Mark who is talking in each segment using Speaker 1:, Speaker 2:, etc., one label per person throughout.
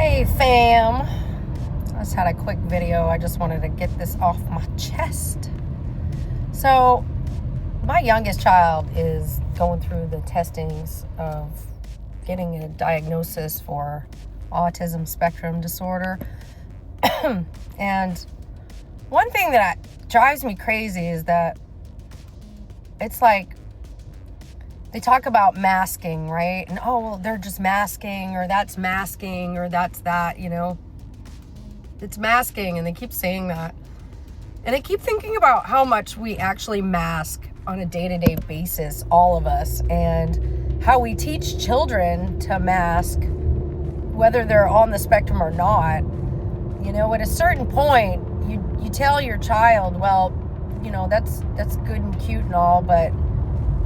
Speaker 1: Hey fam, I just had a quick video. I just wanted to get this off my chest. So my youngest child is going through the testings of getting a diagnosis for autism spectrum disorder. And one thing that drives me crazy is that it's like they talk about masking, right? And, oh, well, they're just masking, or that's masking, or that's that, you know. It's masking, and they keep saying that. And I keep thinking about how much we actually mask on a day-to-day basis, all of us, and how we teach children to mask, whether they're on the spectrum or not. You know, at a certain point, you tell your child, well, you know, that's good and cute and all, but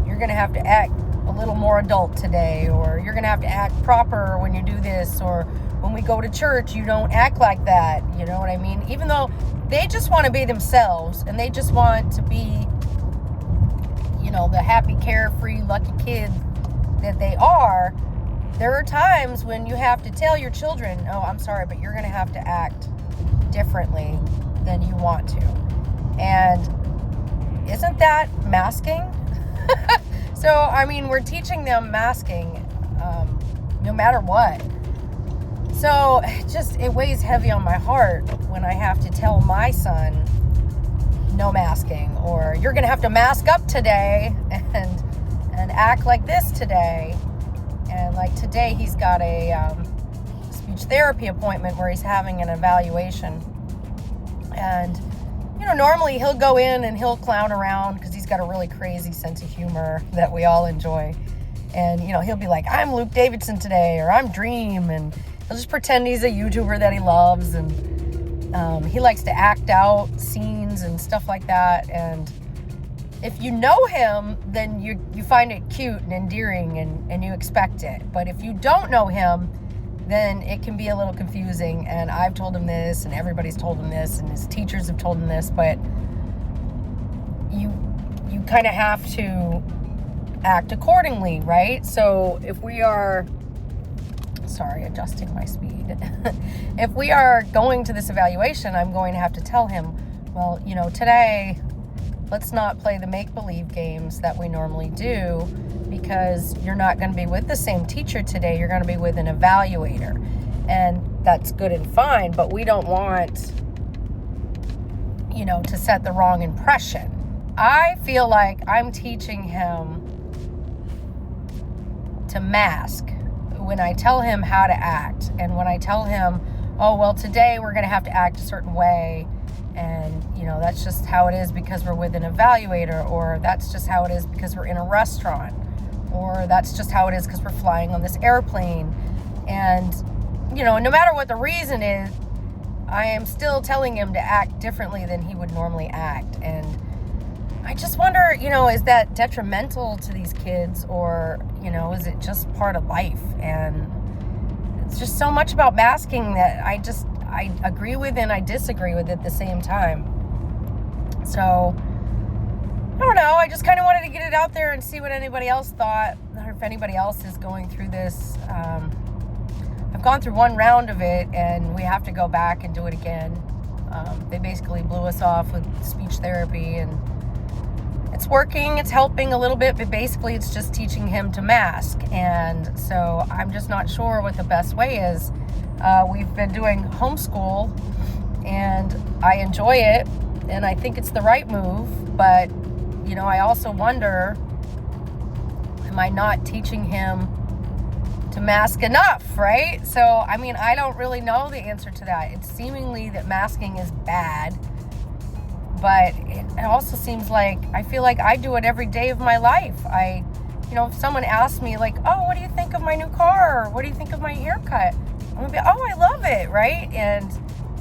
Speaker 1: you're going to have to act a little more adult today, or you're going to have to act proper when you do this, or when we go to church, you don't act like that. You know what I mean? Even though they just want to be themselves and they just want to be, you know, the happy, carefree, lucky kid that they are, there are times when you have to tell your children, oh, I'm sorry, but you're going to have to act differently than you want to. And isn't that masking? So, I mean, we're teaching them masking no matter what. So, it weighs heavy on my heart when I have to tell my son, no masking, or you're going to have to mask up today and act like this today. And like today, he's got a speech therapy appointment where he's having an evaluation. And you know, normally he'll go in and he'll clown around because he's got a really crazy sense of humor that we all enjoy. And, you know, he'll be like, I'm Luke Davidson today, or I'm Dream. And he'll just pretend he's a YouTuber that he loves. And he likes to act out scenes and stuff like that. And if you know him, then you find it cute and endearing and you expect it. But if you don't know him, then it can be a little confusing. And I've told him this, and everybody's told him this, and his teachers have told him this, but you kind of have to act accordingly, right? So if we are, adjusting my speed. If we are going to this evaluation, I'm going to have to tell him, well, you know, today, let's not play the make-believe games that we normally do, because you're not going to be with the same teacher today. You're going to be with an evaluator. And that's good and fine, but we don't want, you know, to set the wrong impression. I feel like I'm teaching him to mask when I tell him how to act. And when I tell him, oh, well, today we're going to have to act a certain way. And, you know, that's just how it is because we're with an evaluator, or that's just how it is because we're in a restaurant, or that's just how it is because we're flying on this airplane. And, you know, no matter what the reason is, I am still telling him to act differently than he would normally act. And I just wonder, you know, is that detrimental to these kids, or, you know, is it just part of life? And it's just so much about masking that I agree with and I disagree with at the same time. So, I don't know. I just kind of wanted to get it out there and see what anybody else thought, or if anybody else is going through this. I've gone through one round of it, and we have to go back and do it again. They basically blew us off with speech therapy, and it's working. It's helping a little bit, but basically it's just teaching him to mask. And so I'm just not sure what the best way is. We've been doing homeschool, and I enjoy it, and I think it's the right move. But, you know, I also wonder, am I not teaching him to mask enough, right? So, I mean, I don't really know the answer to that. It's seemingly that masking is bad, but it also seems like, I feel like I do it every day of my life. You know, if someone asks me, like, oh, what do you think of my new car? Or what do you think of my haircut? I'm going to be, oh, I love it, right? And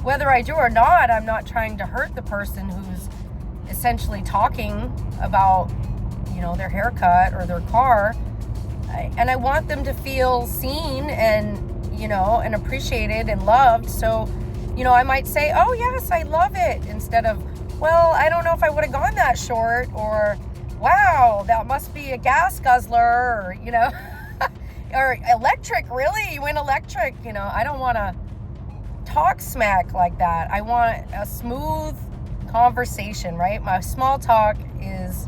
Speaker 1: whether I do or not, I'm not trying to hurt the person who's essentially talking about, you know, their haircut or their car. And I want them to feel seen and, you know, and appreciated and loved. So, you know, I might say, oh, yes, I love it, instead of, well, I don't know if I would have gone that short, or, wow, that must be a gas guzzler, or, you know, or electric, really? You went electric, you know. I don't want to talk smack like that. I want a smooth conversation, right? My small talk is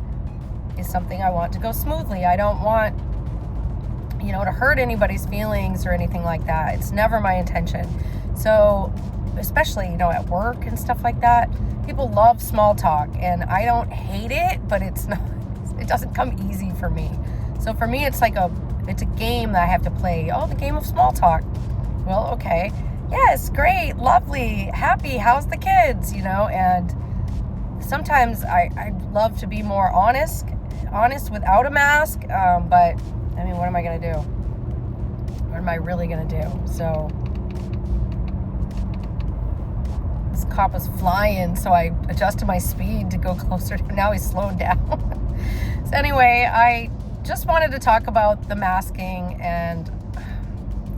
Speaker 1: something I want to go smoothly. I don't want, to hurt anybody's feelings or anything like that. It's never my intention. So, especially, at work and stuff like that, people love small talk, and I don't hate it, but it doesn't come easy for me. So for me, it's a game that I have to play. Oh, the game of small talk. Well, okay. Yes, great, lovely, happy, how's the kids, and sometimes I'd love to be more honest without a mask, but, what am I going to do? What am I really going to do? So, this cop was flying, so I adjusted my speed to go closer to him. Now he's slowing down. So anyway, I just wanted to talk about the masking, and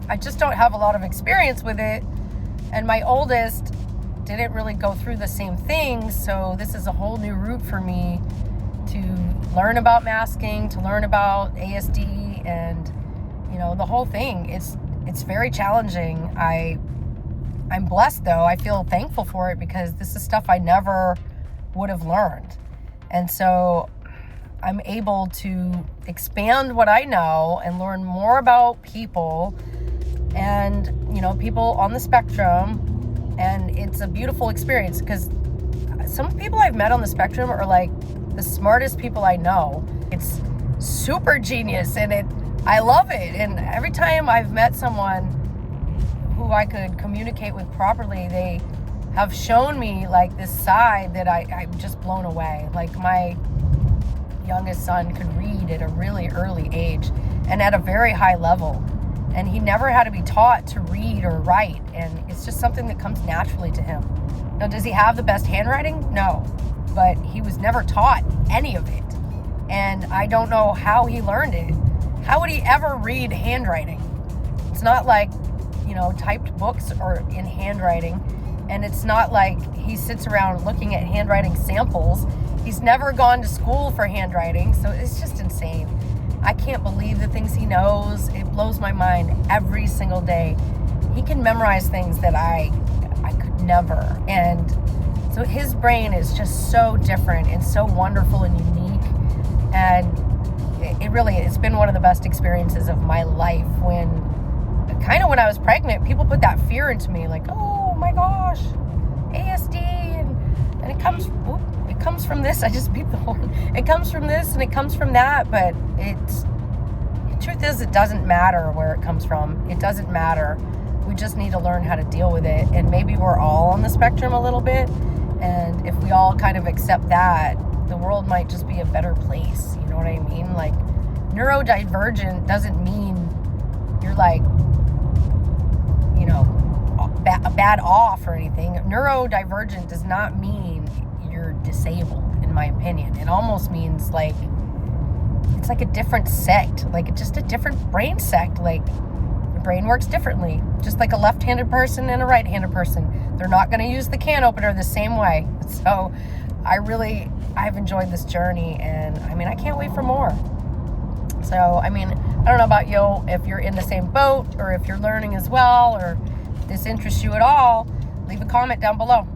Speaker 1: I just don't have a lot of experience with it, and my oldest didn't really go through the same thing, so this is a whole new route for me to learn about masking, to learn about ASD, and the whole thing. It's very challenging. I'm blessed, though. I feel thankful for it, because this is stuff I never would have learned, and so I'm able to expand what I know and learn more about people and, people on the spectrum. And it's a beautiful experience, because some people I've met on the spectrum are like the smartest people I know. It's super genius, and I love it. And every time I've met someone who I could communicate with properly, they have shown me like this side that I'm just blown away. Like, my youngest son could read at a really early age and at a very high level, and he never had to be taught to read or write, and it's just something that comes naturally to him. Now, does he have the best handwriting? No, but he was never taught any of it, and I don't know how he learned it. How would he ever read handwriting? It's not like typed books or in handwriting, and it's not like he sits around looking at handwriting samples. He's never gone to school for handwriting, so it's just insane. I can't believe the things he knows. It blows my mind every single day. He can memorize things that I could never. And so his brain is just so different and so wonderful and unique. And it's been one of the best experiences of my life. When I was pregnant, people put that fear into me, like, oh my gosh, ASD, and it comes from this. I just beat the horn. It comes from this and it comes from that, but the truth is, it doesn't matter where it comes from. It doesn't matter. We just need to learn how to deal with it. And maybe we're all on the spectrum a little bit, and if we all kind of accept that, the world might just be a better place. You know what I mean? Like, neurodivergent doesn't mean you're like, bad off or anything. Neurodivergent does not mean you're disabled, in my opinion. It almost means like it's like a different sect, like just a different brain sect. Like, the brain works differently, just like a left-handed person and a right-handed person. They're not going to use the can opener the same way. So I've enjoyed this journey, and I can't wait for more. So I don't know about you, if you're in the same boat, or if you're learning as well, or if this interests you at all. Leave a comment down below.